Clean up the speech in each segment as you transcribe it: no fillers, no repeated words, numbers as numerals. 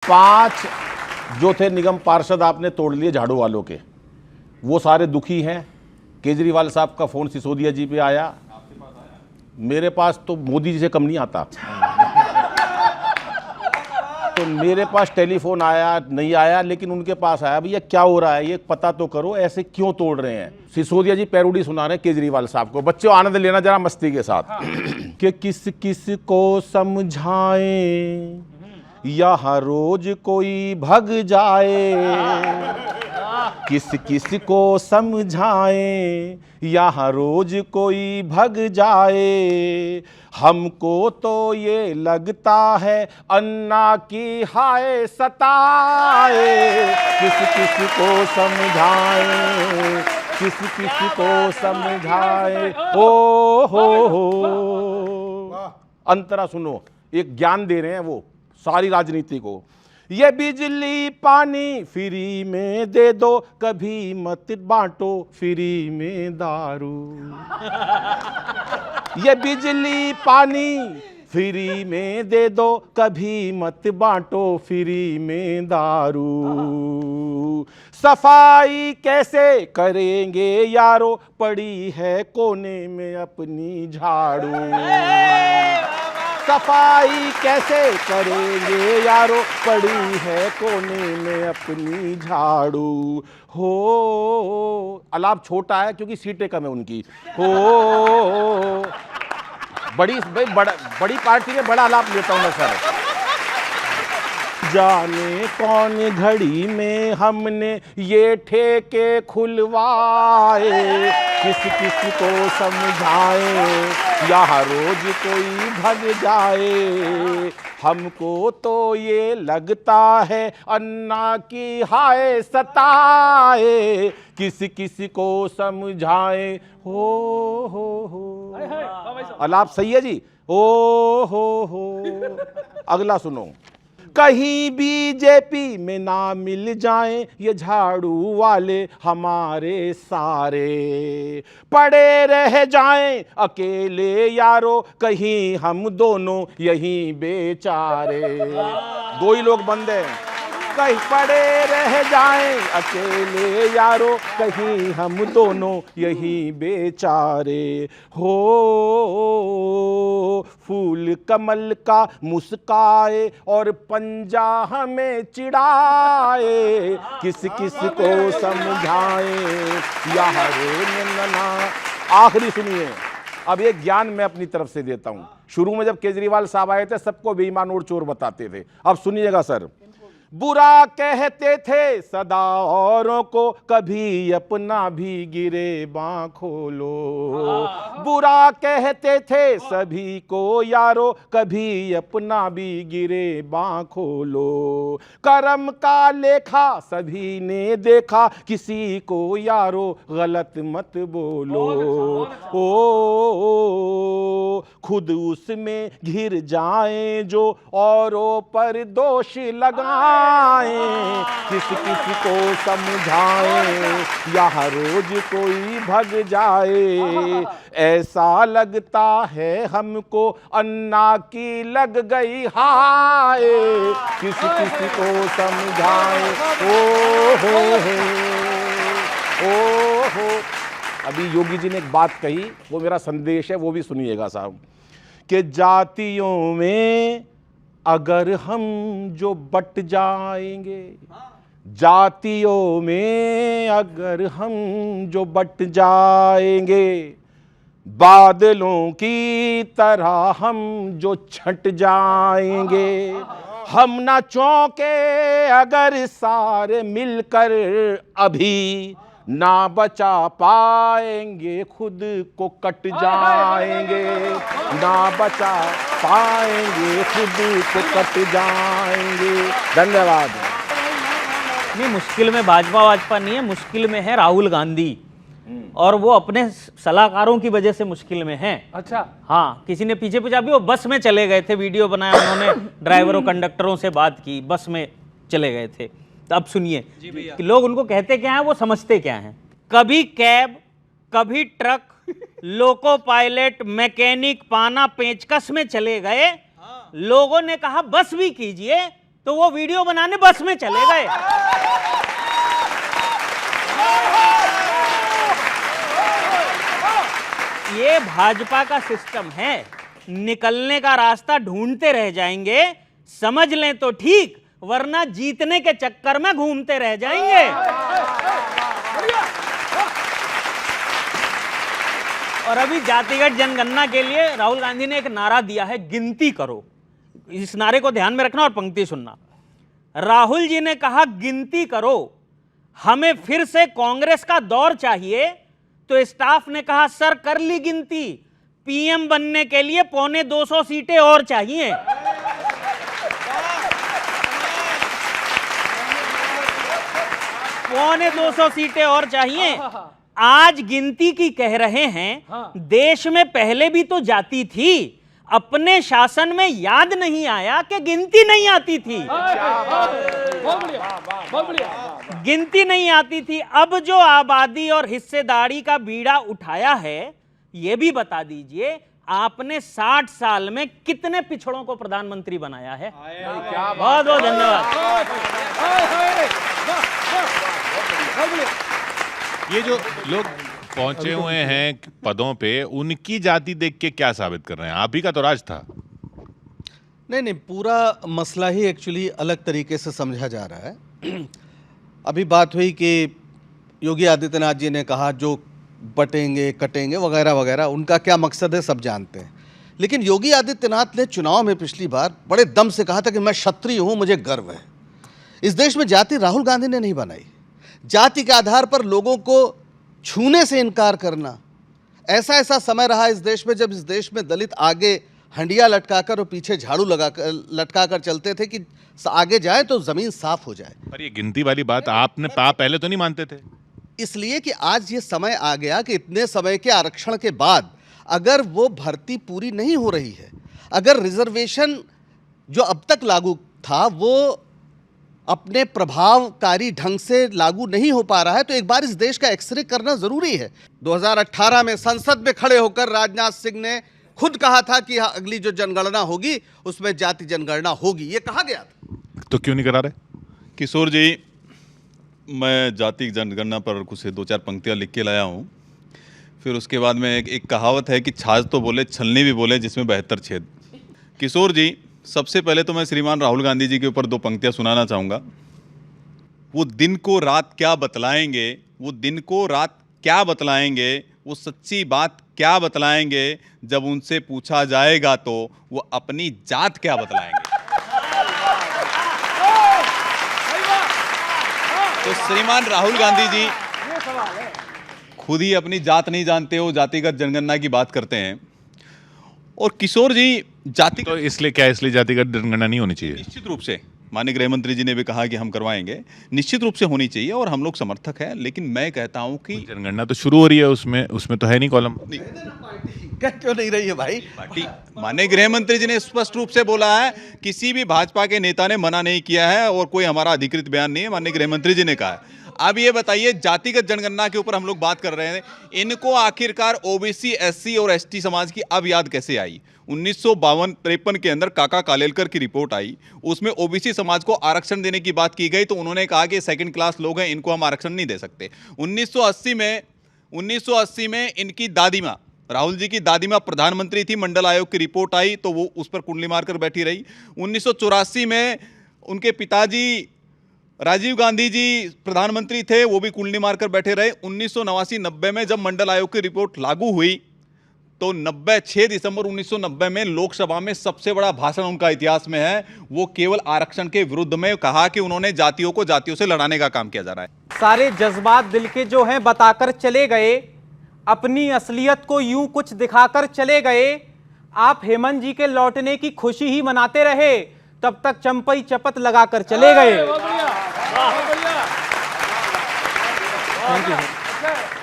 5 जो थे निगम पार्षद आपने तोड़ लिए झाड़ू वालों के, वो सारे दुखी हैं। केजरीवाल साहब का फोन सिसोदिया जी पे आया, आपके पास आया? मेरे पास तो मोदी जी से कम नहीं आता। तो मेरे पास टेलीफोन आया नहीं आया, लेकिन उनके पास आया, भैया क्या हो रहा है ये पता तो करो, ऐसे क्यों तोड़ रहे हैं। सिसोदिया जी पैरोडी सुना रहे हैं केजरीवाल साहब को, बच्चों आनंद लेना जरा मस्ती के साथ। कि किस किस को समझाएं, यहाँ रोज कोई भग जाए। किस किस को समझाएं, यहाँ रोज कोई भग जाए। हमको तो ये लगता है अन्ना की हाय सताए। किस किस को समझाएं, किस किस को समझाएं। ओ हो अंतरा सुनो, एक ज्ञान दे रहे हैं वो सारी राजनीति को। ये बिजली पानी फ्री में दे दो, कभी मत बांटो फ्री में दारू। ये बिजली पानी फ्री में दे दो, कभी मत बांटो फ्री में दारू। सफाई कैसे करेंगे यारो, पड़ी है कोने में अपनी झाड़ू। सफाई कैसे करेंगे यारो, पड़ी है कोने में अपनी झाड़ू। हो अलाप छोटा है क्योंकि सीटें कम है उनकी। हो बड़ी पार्टी में बड़ा अलाप लेता हूं मैं सर। जाने कौन घड़ी में हमने ये ठेके खुलवाए। किस किस को समझाएं, यहाँ रोज कोई भग जाए। हमको तो ये लगता है अन्ना की हाय सताए। किस किस को समझाएं। हो अलाप सही है जी। हो अगला सुनो। कहीं बीजेपी में ना मिल जाएं ये झाड़ू वाले हमारे सारे, पड़े रह जाएं अकेले यारो, कहीं हम दोनों यहीं बेचारे। दो ही लोग बंद हैं। कहीं पड़े रह जाएं अकेले यारो, कहीं हम दोनों यहीं बेचारे। हो फूल कमल का मुस्काए और पंजा हमें चिढ़ाए। किस किस को समझाएं, यहाँ ना। आखिरी सुनिए, अब ये ज्ञान मैं अपनी तरफ से देता हूं। शुरू में जब केजरीवाल साहब आए थे सबको बेईमान और चोर बताते थे। अब सुनिएगा सर। बुरा कहते थे सदा औरों को, कभी अपना भी गिरे बाँ खोलो। बुरा कहते थे सभी को यारो, कभी अपना भी गिरे बाँ खोलो। करम का लेखा सभी ने देखा, किसी को यारो गलत मत बोलो। ओ खुद उसमें घिर जाएं जो औरों पर दोष लगाएं। किस किस को समझाएं, यहाँ रोज कोई भग जाए। ऐसा लगता है हमको अन्ना की लग गई हाय। किस किस को समझाएं। ओ अभी योगी जी ने एक बात कही, वो मेरा संदेश है, वो भी सुनिएगा साहब। कि जातियों में अगर हम जो बट जाएंगे, जातियों में अगर हम जो बट जाएंगे, बादलों की तरह हम जो छट जाएंगे। हम ना चौंके अगर सारे मिलकर अभी, ना बचा पाएंगे खुद को कट जाएंगे। ना बचा पाएंगे खुद को कट जाएंगे। धन्यवाद। नहीं, मुश्किल में भाजपा नहीं है, मुश्किल में है राहुल गांधी, और वो अपने सलाहकारों की वजह से मुश्किल में हैं। अच्छा, हाँ, किसी ने पीछे पूछा, अभी वो बस में चले गए थे, वीडियो बनाया उन्होंने, ड्राइवरों कंडक्टरों से बात की, बस में चले गए थे। तो अब सुनिए कि लोग उनको कहते क्या हैं, वो समझते क्या हैं। कभी कैब, कभी ट्रक, लोको पायलट, मैकेनिक, पाना पेचकस में चले गए। लोगों ने कहा बस भी कीजिए, तो वो वीडियो बनाने बस में चले गए। ये भाजपा का सिस्टम है, निकलने का रास्ता ढूंढते रह जाएंगे। समझ लें तो ठीक, वरना जीतने के चक्कर में घूमते रह जाएंगे। और अभी जातिगत जनगणना के लिए राहुल गांधी ने एक नारा दिया है, गिनती करो। इस नारे को ध्यान में रखना और पंक्ति सुनना। राहुल जी ने कहा गिनती करो, हमें फिर से कांग्रेस का दौर चाहिए। तो स्टाफ ने कहा सर कर ली गिनती, पीएम बनने के लिए 225 सीटें और चाहिए। पौने 200 सीटें और चाहिए। आज गिनती की कह रहे हैं, देश में पहले भी तो जाती थी, अपने शासन में याद नहीं आया कि गिनती नहीं आती थी। गिनती नहीं आती थी। अब जो आबादी और हिस्सेदारी का बीड़ा उठाया है, यह भी बता दीजिए आपने 60 साल में कितने पिछड़ों को प्रधानमंत्री बनाया है। बहुत बहुत धन्यवाद। ये जो लोग पहुंचे हुए हैं पदों पे, उनकी जाति देख के क्या साबित कर रहे हैं? आप ही का तो राज था। नहीं, पूरा मसला ही एक्चुअली अलग तरीके से समझा जा रहा है। अभी बात हुई कि योगी आदित्यनाथ जी ने कहा जो बटेंगे कटेंगे वगैरह वगैरह, उनका क्या मकसद है सब जानते हैं। लेकिन योगी आदित्यनाथ ने चुनाव में पिछली बार बड़े दम से कहा था कि मैं क्षत्रिय हूँ, मुझे गर्व है। इस देश में जाति राहुल गांधी ने नहीं बनाई। जाति के आधार पर लोगों को छूने से इनकार करना, ऐसा समय रहा इस देश में जब इस देश में दलित आगे हंडिया लटकाकर और पीछे झाड़ू लटकाकर चलते थे कि आगे जाए तो जमीन साफ हो जाए। पर ये गिनती वाली बात आप पहले तो नहीं मानते थे? इसलिए कि आज ये समय आ गया कि इतने समय के आरक्षण के बाद अगर वो भर्ती पूरी नहीं हो रही है, अगर रिजर्वेशन जो अब तक लागू था वो अपने प्रभावकारी ढंग से लागू नहीं हो पा रहा है, तो एक बार इस देश का एक्सरे करना जरूरी है। 2018 में संसद में खड़े होकर राजनाथ सिंह ने खुद कहा था कि अगली जो जनगणना होगी उसमें जाति जनगणना होगी, ये कहा गया था। तो क्यों नहीं करा रहे? किशोर जी, मैं जाति जनगणना पर कुछ 2-4 पंक्तियां लिख के लाया हूँ। फिर उसके बाद में एक कहावत है कि छाछ तो बोले छलनी भी बोले जिसमें 72 छेद। किशोर जी, सबसे पहले तो मैं श्रीमान राहुल गांधी जी के ऊपर 2 पंक्तियां सुनाना चाहूँगा। वो दिन को रात क्या बतलाएंगे, वो दिन को रात क्या बतलाएंगे, वो सच्ची बात क्या बतलाएंगे, जब उनसे पूछा जाएगा तो वो अपनी जात क्या बतलाएंगे। तो श्रीमान राहुल गांधी जी खुद ही अपनी जात नहीं जानते हो, जातिगत जनगणना की बात करते हैं। और किशोर जी, जाति तो इसलिए जातिगत जनगणना नहीं होनी चाहिए? निश्चित रूप से माननीय गृह मंत्री जी ने भी कहा कि हम करवाएंगे, निश्चित रूप से होनी चाहिए और हम लोग समर्थक हैं। लेकिन मैं कहता हूं कि जनगणना तो शुरू हो रही है, उसमें तो है नहीं कॉलम। क्यों नहीं रही है भाई? पार्टी, माननीय गृह मंत्री जी ने स्पष्ट रूप से बोला है, किसी भी भाजपा के नेता ने मना नहीं किया है और कोई हमारा अधिकृत बयान नहीं है, माननीय गृह मंत्री जी ने कहा है। अब ये बताइए, जातिगत जनगणना के ऊपर हम लोग बात कर रहे हैं, इनको आखिरकार ओबीसी, एससी और एसटी समाज की अब याद कैसे आई? 1952-53 के अंदर काका कालेलकर की रिपोर्ट आई, उसमें ओबीसी समाज को आरक्षण देने की बात की गई, तो उन्होंने कहा कि सेकंड क्लास लोग हैं, इनको हम आरक्षण नहीं दे सकते। 1980 में इनकी दादी माँ, राहुल जी की दादी माँ प्रधानमंत्री थी, मंडल आयोग की रिपोर्ट आई तो वो उस पर कुंडली मारकर बैठी रही। 1984 में उनके पिताजी राजीव गांधी जी प्रधानमंत्री थे, वो भी कुंडली मारकर बैठे रहे। 1989-90 में जब मंडल आयोग की रिपोर्ट लागू हुई तो 6 दिसंबर 1990 में लोकसभा में सबसे बड़ा भाषण उनका इतिहास में है। वो केवल आरक्षण के विरुद्ध में कहा कि उन्होंने जातियों को जातियों से लड़ाने का काम किया जा रहा है। सारे जज्बात दिल के जो हैं बताकर चले गए, अपनी असलियत को यूं कुछ दिखाकर चले गए। आप हेमंत जी के लौटने की खुशी ही मनाते रहे, तब तक चंपई चपत लगाकर चले गए। Thank you.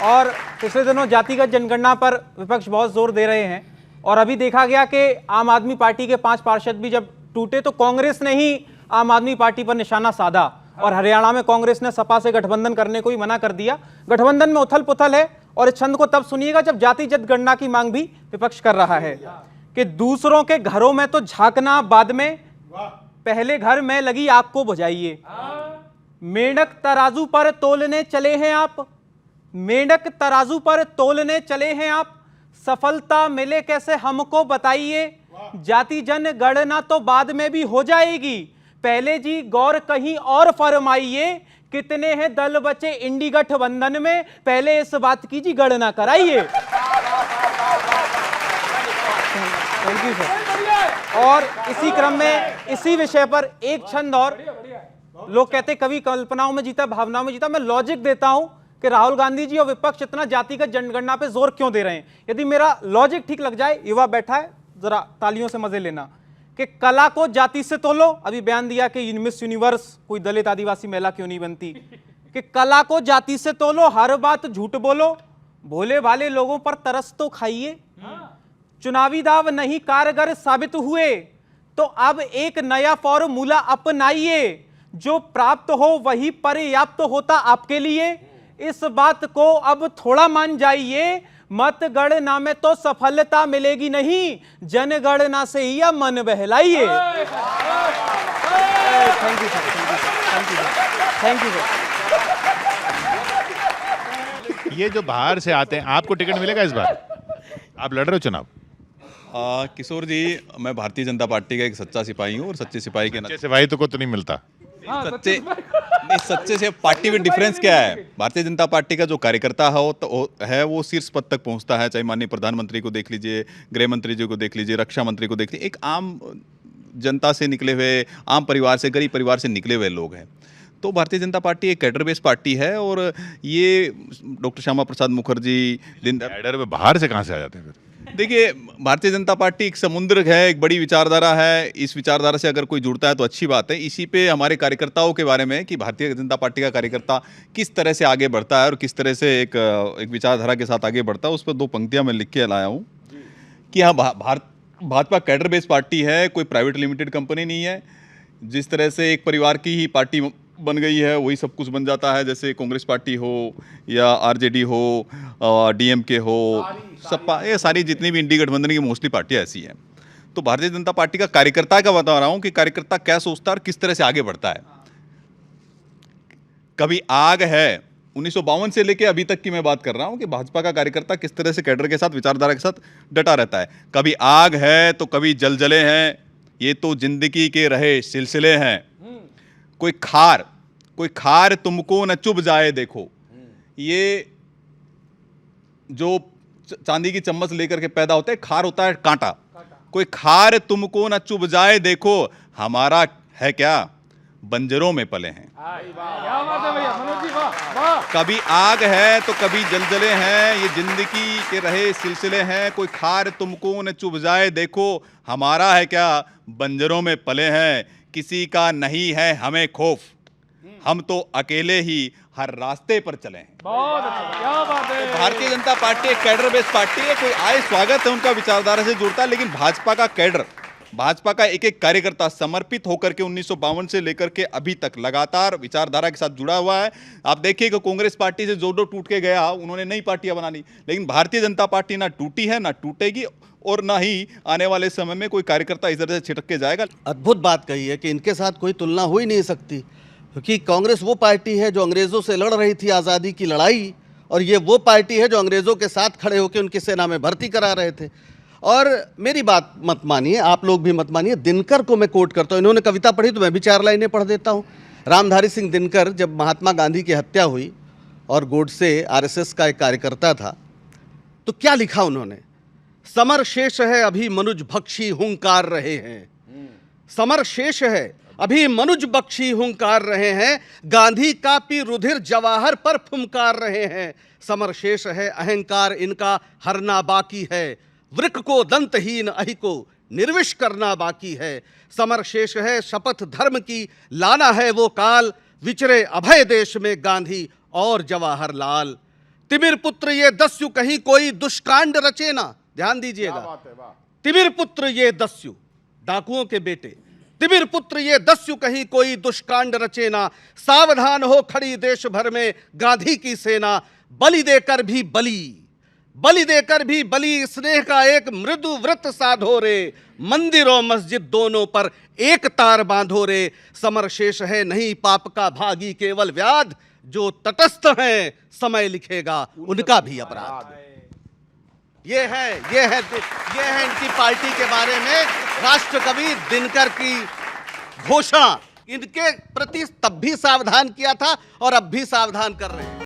और पिछले दिनों जातिगत जनगणना पर विपक्ष बहुत जोर दे रहे हैं और अभी देखा गया कि आम आदमी पार्टी के 5 पार्षद भी जब टूटे तो कांग्रेस ने ही आम आदमी पार्टी पर निशाना साधा और हरियाणा में कांग्रेस ने सपा से गठबंधन करने को ही मना कर दिया। गठबंधन में उथल पुथल है और इस छंद को तब सुनिएगा जब जातिगत गणना की मांग भी विपक्ष कर रहा है कि दूसरों के घरों में तो झांकना बाद में, पहले घर में लगी आग को बुझाइए। मेंढक तराजू पर तोलने चले हैं आप, मेंढक तराजू पर तोलने चले हैं आप, सफलता मिले कैसे हमको बताइए। जाति जन गणना तो बाद में भी हो जाएगी, पहले जी गौर कहीं और फरमाइए। कितने हैं दल बचे इंडी गठबंधन में, पहले इस बात की जी गणना कराइए। Thank you sir. और इसी क्रम में इसी विषय पर एक छंद और, लोग कहते कभी कल्पनाओं में जीता भावनाओं में जीता, मैं लॉजिक देता हूं कि राहुल गांधी जी और विपक्ष इतना जातिगत जनगणना पे जोर क्यों दे रहे हैं। यदि मेरा लॉजिक ठीक लग जाए, युवा बैठा है जरा तालियों से मजे लेना, कि कला को जाति से तोलो। अभी बयान दिया कि मिस यूनिवर्स कोई दलित आदिवासी महिला क्यों नहीं बनती, कि कला को जाति से तोलो, हर बात झूठ बोलो, भोले भाले लोगों पर तरस तो खाइए। चुनावी दाव नहीं कारगर साबित हुए तो अब एक नया फॉर्मूला अपनाइए, जो प्राप्त हो वही पर्याप्त होता आपके लिए। इस बात को अब थोड़ा मान जाइए, मतगणना में तो सफलता मिलेगी नहीं, जनगणना से ही या मन बहलाइए। Thank you sir, thank you sir. ये जो बाहर से आते हैं, आपको टिकट मिलेगा इस बार? आप लड़ रहे हो चुनाव? किशोर जी, मैं भारतीय जनता पार्टी का एक सच्चा सिपाही हूँ और सच्चे सिपाही के जैसे भाई तो को तो नहीं मिलता। सच्चे से पार्टी में डिफरेंस क्या है? भारतीय जनता पार्टी का जो कार्यकर्ता है वो शीर्ष पद तक पहुंचता है, चाहे माननीय प्रधानमंत्री को देख लीजिए, गृह मंत्री जी को देख लीजिए, रक्षा मंत्री को देख लीजिए, एक आम जनता से निकले हुए, आम परिवार से, गरीब परिवार से निकले हुए लोग हैं। तो भारतीय जनता पार्टी एक कैडर बेस्ड पार्टी है और ये डॉक्टर श्यामा प्रसाद मुखर्जी, कैडर में बाहर से कहाँ से आ जाते हैं फिर? देखिए, भारतीय जनता पार्टी एक समुद्र है, एक बड़ी विचारधारा है। इस विचारधारा से अगर कोई जुड़ता है तो अच्छी बात है। इसी पे हमारे कार्यकर्ताओं के बारे में कि भारतीय जनता पार्टी का कार्यकर्ता किस तरह से आगे बढ़ता है और किस तरह से एक विचारधारा के साथ आगे बढ़ता है, उस पर 2 पंक्तियां मैं लिख के लाया हूँ कि हाँ, भाजपा कैडर बेस्ड पार्टी है, कोई प्राइवेट लिमिटेड कंपनी नहीं है। जिस तरह से एक परिवार की ही पार्टी बन गई है वही सब कुछ बन जाता है, जैसे कांग्रेस पार्टी हो या आरजेडी हो, डीएमके हो, सपा, ये सारी जितनी भी इंडी गठबंधन की मोस्टली पार्टियां ऐसी हैं। तो भारतीय जनता पार्टी का कार्यकर्ता का बता रहा हूं कि कार्यकर्ता क्या सोचता है और किस तरह से आगे बढ़ता है। कभी आग है, 1952 से लेके अभी तक की मैं बात कर रहा हूं कि भाजपा का कार्यकर्ता किस तरह से कैडर के साथ, विचारधारा के साथ डटा रहता है। कभी आग है तो कभी जलजले हैं, ये तो जिंदगी के रहे सिलसिले हैं। कोई खार तुमको न चुभ जाए देखो, ये जो चांदी की चम्मच लेकर के पैदा होता है, खार होता है कांटा। कोई खार तुमको न चुभ जाए देखो, हमारा है क्या, बंजरों में पले हैं। कभी आग है तो कभी जलजले हैं, ये जिंदगी के रहे सिलसिले हैं। कोई खार तुमको न चुभ जाए देखो, हमारा है क्या, बंजरों में पले हैं। किसी का नहीं है हमें खौफ, हम तो अकेले ही हर रास्ते पर चले हैं। बहुत अच्छा, क्या बात है। तो भारतीय जनता पार्टी एक कैडर बेस्ड पार्टी है, कोई आए स्वागत है, उनका विचारधारा से जुड़ता है। लेकिन भाजपा का कैडर, भाजपा का एक एक कार्यकर्ता समर्पित होकर के 1952 से लेकर के अभी तक लगातार विचारधारा के साथ जुड़ा हुआ है। आप देखिए कि कांग्रेस पार्टी से जो टूट के गया, उन्होंने नई पार्टियां बना ली, लेकिन भारतीय जनता पार्टी ना टूटी है, ना टूटेगी और ना ही आने वाले समय में कोई कार्यकर्ता इस तरह से छिटक के जाएगा। अद्भुत बात कही है कि इनके साथ कोई तुलना हो ही नहीं सकती, क्योंकि कांग्रेस वो पार्टी है जो अंग्रेज़ों से लड़ रही थी आज़ादी की लड़ाई, और ये वो पार्टी है जो अंग्रेज़ों के साथ खड़े होकर उनकी सेना में भर्ती करा रहे थे। और मेरी बात मत मानिए, आप लोग भी मत मानिए, दिनकर को मैं कोट करता हूँ। इन्होंने कविता पढ़ी तो मैं भी 4 लाइनें पढ़ देता हूँ। रामधारी सिंह दिनकर, जब महात्मा गांधी की हत्या हुई और गोडसे आरएसएस का एक कार्यकर्ता था, तो क्या लिखा उन्होंने, समर शेष है अभी मनुज भक्षी हुंकार रहे हैं, समर शेष है अभी मनुज बख्शी हुंकार रहे हैं, गांधी कापी रुधिर जवाहर पर फुमकार रहे हैं, समर शेष है अहंकार इनका हरना बाकी है, वृक को दंतहीन अहि को निर्विष करना बाकी है, समर शेष है शपथ धर्म की लाना है वो काल, विचरे अभय देश में गांधी और जवाहरलाल, तिमिर पुत्र ये दस्यु कहीं कोई दुष्कांड रचे ना, ध्यान दीजिएगा, तिमिर पुत्र ये दस्यु, डाकुओं के बेटे, तिमिर पुत्र ये दस्यु कहीं कोई दुष्कांड रचे ना, सावधान हो खड़ी देश भर में गांधी की सेना, बलि देकर भी बलि, बलि देकर भी बलि स्नेह का एक मृदु व्रत साधो रे, मंदिर और मस्जिद दोनों पर एक तार बांधो रे। समर शेष है नहीं पाप का भागी केवल व्याध, जो तटस्थ हैं समय लिखेगा उनका भी अपराध। ये है इनकी पार्टी के बारे में राष्ट्रकवि दिनकर की घोषणा। इनके प्रति तब भी सावधान किया था और अब भी सावधान कर रहे हैं।